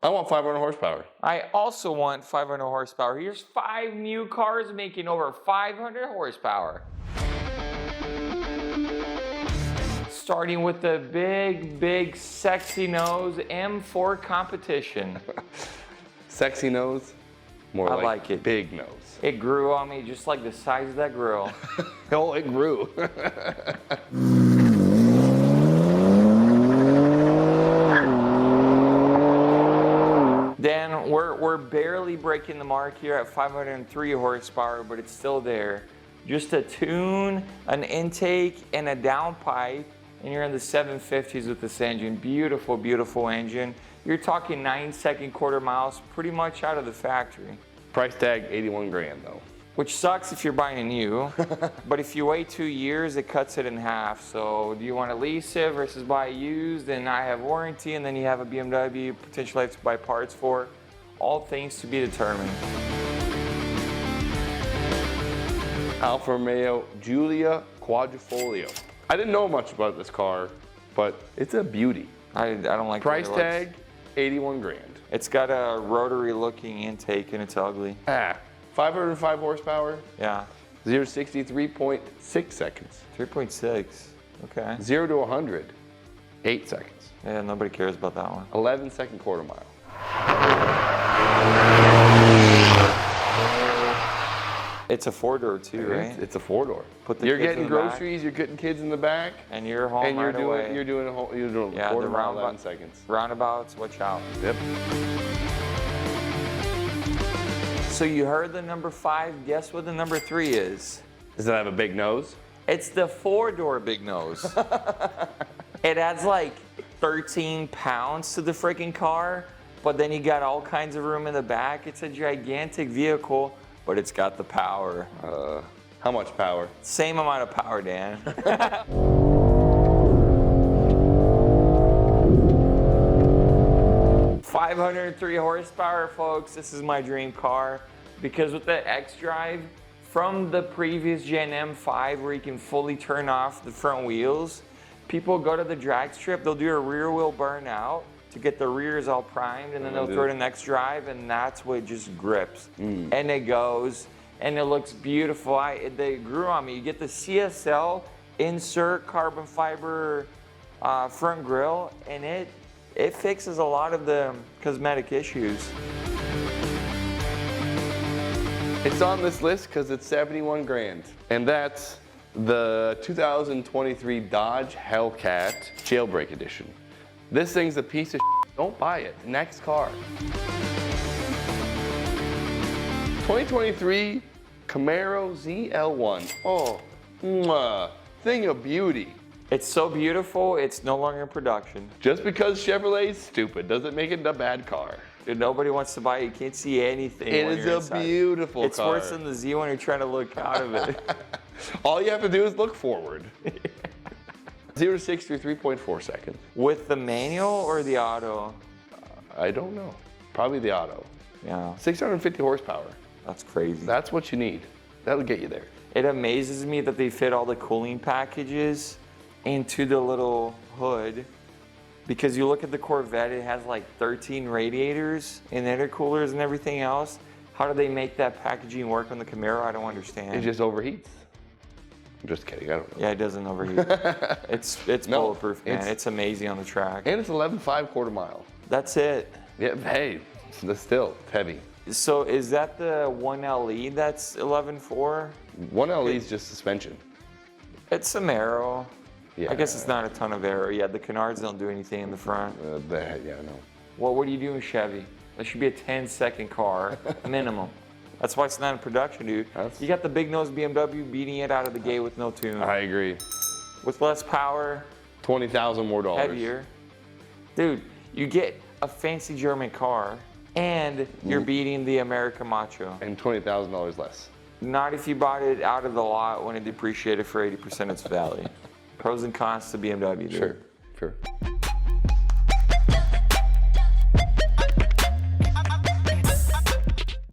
I want 500 horsepower. I also want 500 horsepower. Here's 5 new cars making over 500 horsepower. Starting with the big, sexy nose M4 competition. Sexy nose? More I like it. Big nose. It grew on me just like the size of that grill. Oh, it grew. Dan, we're barely breaking the mark here at 503 horsepower, but it's still there. Just a tune, an intake, and a downpipe, and you're in the 750s with this engine. Beautiful, beautiful engine. You're talking 9-second quarter miles, pretty much out of the factory. Price tag 81 grand though. Which sucks if you're buying a new, but if you wait 2 years, it cuts it in half. So do you want to lease it versus buy used? And I have warranty, and then you have a BMW, potentially have to buy parts for. All things to be determined. Alfa Romeo Giulia Quadrifoglio. I didn't know much about this car, but it's a beauty. I don't like price tag 81 grand. It's got a rotary looking intake and it's ugly. 505 horsepower. Yeah. 0 to 60, 3.6 seconds. 3.6, okay. 0 to 100, 8 seconds. Yeah, nobody cares about that one. 11-second quarter mile. It's a 4-door too, right? It's a 4-door. You're getting groceries, you're getting kids in the back. And you're home right away. You're doing a quarter mile, 11 seconds. Roundabouts, watch out. Yep. So you heard the number 5, guess what the number 3 is? Does it have a big nose? It's the 4-door big nose. It adds like 13 pounds to the freaking car, but then you got all kinds of room in the back. It's a gigantic vehicle, but it's got the power. How much power? Same amount of power, Dan. 503 horsepower, folks. This is my dream car because with the X-Drive from the previous Gen M5 where you can fully turn off the front wheels, people go to the drag strip, they'll do a rear wheel burnout to get the rears all primed, and then they'll throw it in the X-Drive, and that's what just grips. And it goes, and it looks beautiful. They grew on me. You get the CSL insert carbon fiber front grille, and it fixes a lot of the cosmetic issues. It's on this list because it's 71 grand. And that's the 2023 Dodge Hellcat Jailbreak Edition. This thing's a piece of shit. Don't buy it. Next car. 2023 Camaro ZL1. Oh, mwah, thing of beauty. It's so beautiful, it's no longer in production. Just because Chevrolet's stupid doesn't make it a bad car. Dude, nobody wants to buy it. You can't see anything. It is a beautiful car. It's worse than the Z when you're trying to look out of it. All you have to do is look forward. 0 to 60 3.4 seconds. With the manual or the auto? I don't know. Probably the auto. Yeah. 650 horsepower. That's crazy. That's what you need. That'll get you there. It amazes me that they fit all the cooling packages into the little hood, because you look at the Corvette, it has like 13 radiators and intercoolers and everything else. How do they make that packaging work on the Camaro? I don't understand. It just overheats. I'm just kidding, I don't know. Yeah, it doesn't overheat. It's bulletproof, man. It's amazing on the track. And it's 11.5 quarter mile. That's it. Yeah, hey, it's heavy. So is that the 1LE that's 11.4? 1LE is just suspension. It's some aero. Yeah. I guess it's not a ton of aero. Yeah, the canards don't do anything in the front. Yeah, I know. Well, what do you do in Chevy? That should be a 10-second car, minimum. That's why it's not in production, dude. You got the big nose BMW beating it out of the gate with no tune. I agree. With less power. $20,000 more dollars. Heavier. Dude, you get a fancy German car and you're beating the American Macho. And $20,000 less. Not if you bought it out of the lot when it depreciated for 80% its value. Pros and cons to BMW, dude. Sure.